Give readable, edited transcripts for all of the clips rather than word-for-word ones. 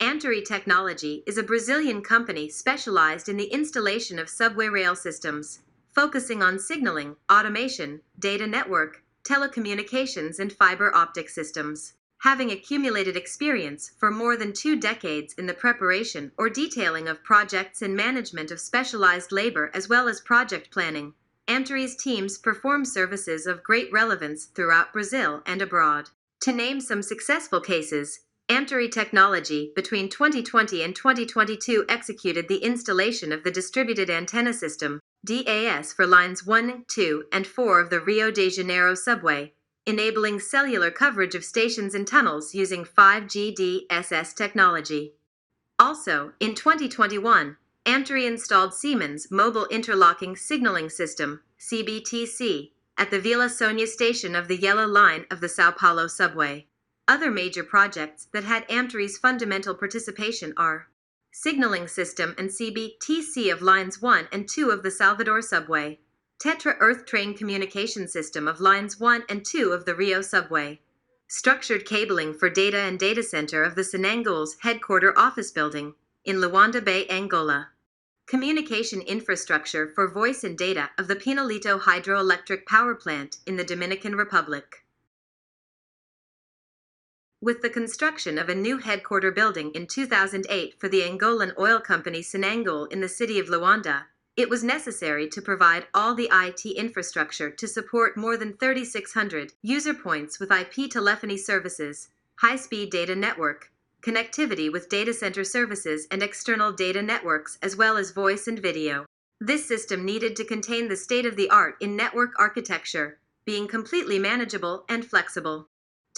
Amtore Technology is a Brazilian company specialized in the installation of subway rail systems, focusing on signaling, automation, data network, telecommunications, and fiber optic systems. Having accumulated experience for more than 2 decades in the preparation or detailing of projects and management of specialized labor as well as project planning, Amtore's teams perform services of great relevance throughout Brazil and abroad. To name some successful cases, Amtore Technology, between 2020 and 2022, executed the installation of the Distributed Antenna System, DAS, for lines 1, 2, and 4 of the Rio de Janeiro subway, enabling cellular coverage of stations and tunnels using 5G DSS technology. Also, in 2021, Amtore installed Siemens Mobile Interlocking Signaling System, CBTC, at the Vila Sônia station of the Yellow Line of the São Paulo subway. Other major projects that had Amtore's fundamental participation are Signaling System and CBTC of Lines 1 and 2 of the Salvador Subway, Tetra Earth Train Communication System of Lines 1 and 2 of the Rio Subway, Structured Cabling for Data and Data Center of the Sinangol's Headquarter Office Building in Luanda Bay, Angola, Communication Infrastructure for Voice and Data of the Pinolito Hydroelectric Power Plant in the Dominican Republic. With the construction of a new headquarter building in 2008 for the Angolan oil company Sinangol in the city of Luanda, it was necessary to provide all the IT infrastructure to support more than 3,600 user points with IP telephony services, high-speed data network, connectivity with data center services and external data networks, as well as voice and video. This system needed to contain the state-of-the-art in network architecture, being completely manageable and flexible.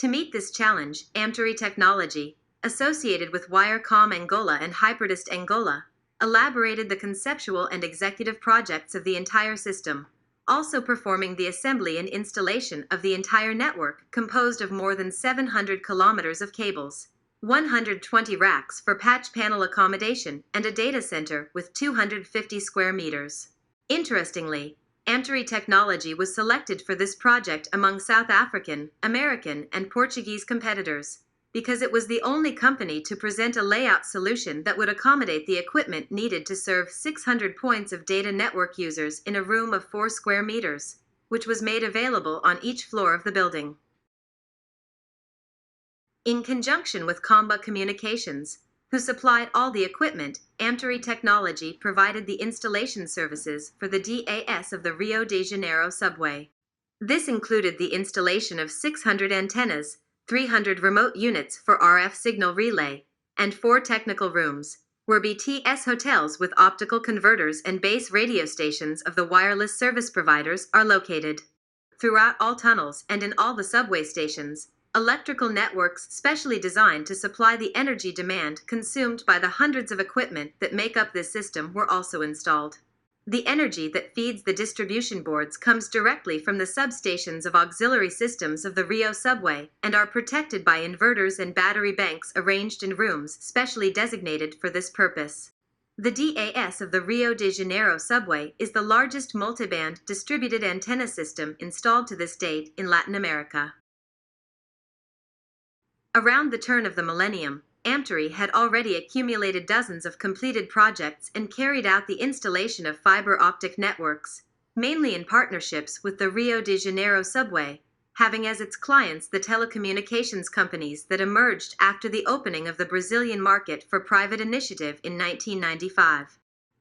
To meet this challenge, Amtore Technology, associated with Wirecom Angola and Hyperdist Angola, elaborated the conceptual and executive projects of the entire system, also performing the assembly and installation of the entire network composed of more than 700 kilometers of cables, 120 racks for patch panel accommodation, and a data center with 250 square meters. Interestingly, Amtore Technology was selected for this project among South African, American, and Portuguese competitors, because it was the only company to present a layout solution that would accommodate the equipment needed to serve 600 points of data network users in a room of 4 square meters, which was made available on each floor of the building. In conjunction with Comba Communications, who supplied all the equipment, Amtore Technology provided the installation services for the DAS of the Rio de Janeiro subway. This included the installation of 600 antennas, 300 remote units for RF signal relay, and 4 technical rooms, where BTS hotels with optical converters and base radio stations of the wireless service providers are located. Throughout all tunnels and in all the subway stations, electrical networks specially designed to supply the energy demand consumed by the hundreds of equipment that make up this system were also installed. The energy that feeds the distribution boards comes directly from the substations of auxiliary systems of the Rio subway and are protected by inverters and battery banks arranged in rooms specially designated for this purpose. The DAS of the Rio de Janeiro subway is the largest multiband distributed antenna system installed to this date in Latin America. Around the turn of the millennium, Amtore had already accumulated dozens of completed projects and carried out the installation of fiber optic networks, mainly in partnerships with the Rio de Janeiro subway, having as its clients the telecommunications companies that emerged after the opening of the Brazilian market for private initiative in 1995.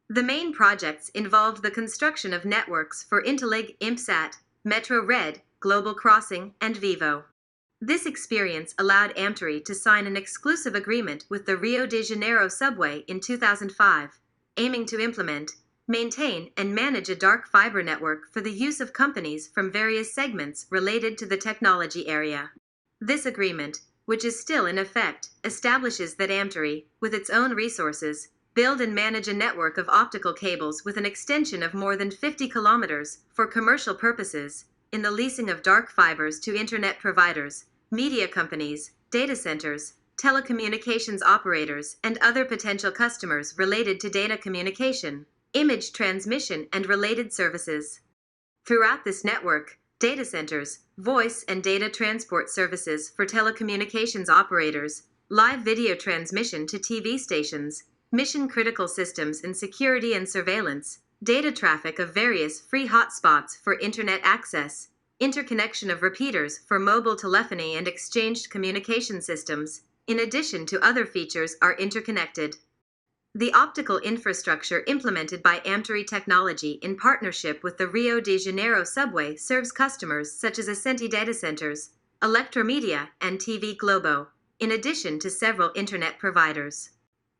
The main projects involved the construction of networks for Interlig, IMPSAT, Metro Red, Global Crossing, and Vivo. This experience allowed Amtore to sign an exclusive agreement with the Rio de Janeiro subway in 2005, aiming to implement, maintain, and manage a dark fiber network for the use of companies from various segments related to the technology area. This agreement, which is still in effect, establishes that Amtore, with its own resources, build and manage a network of optical cables with an extension of more than 50 kilometers for commercial purposes, in the leasing of dark fibers to internet providers, media companies, data centers, telecommunications operators, and other potential customers related to data communication, image transmission, and related services. Throughout this network, data centers, voice and data transport services for telecommunications operators, live video transmission to TV stations, mission-critical systems in security and surveillance, data traffic of various free hotspots for internet access, interconnection of repeaters for mobile telephony and exchanged communication systems, in addition to other features, are interconnected. The optical infrastructure implemented by Amtore Technology in partnership with the Rio de Janeiro subway serves customers such as Ascenti Data Centers, Electromedia, and TV Globo, in addition to several internet providers.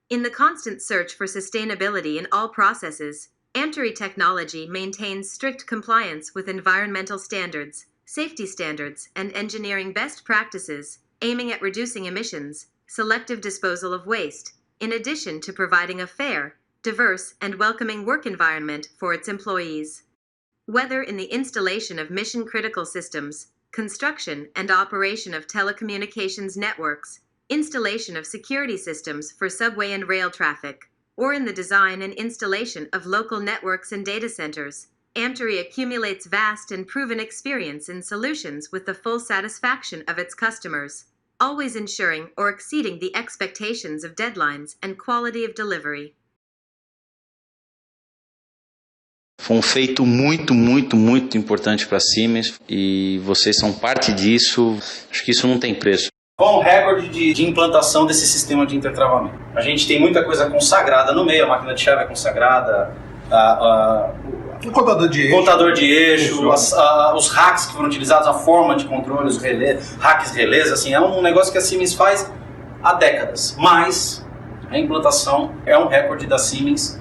In the constant search for sustainability in all processes, Amtore Technology maintains strict compliance with environmental standards, safety standards, and engineering best practices, aiming at reducing emissions, selective disposal of waste, in addition to providing a fair, diverse, and welcoming work environment for its employees. Whether in the installation of mission-critical systems, construction and operation of telecommunications networks, installation of security systems for subway and rail traffic, or in the design and installation of local networks and data centers, Amtore accumulates vast and proven experience in solutions with the full satisfaction of its customers, always ensuring or exceeding the expectations of deadlines and quality of delivery. Foi feito muito importante para a Siemens e vocês são parte disso. Acho que isso não tem preço. Qual o recorde de implantação desse sistema de intertravamento? A gente tem muita coisa consagrada no meio, a máquina de chave é consagrada, o contador de eixo, os hacks que foram utilizados, a forma de controle, os hacks relés, assim, é um negócio que a Siemens faz há décadas, mas a implantação é um recorde da Siemens.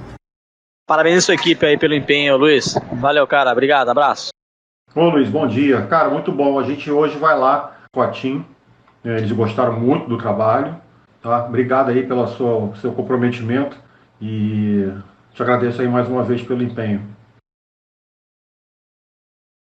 Parabéns à sua equipe aí pelo empenho, Luiz. Valeu, cara. Obrigado, abraço. Ô Luiz, bom dia. Cara, muito bom. A gente hoje vai lá com a TIM. Eles gostaram muito do trabalho. Tá? Obrigado aí pelo seu comprometimento e te agradeço aí mais uma vez pelo empenho.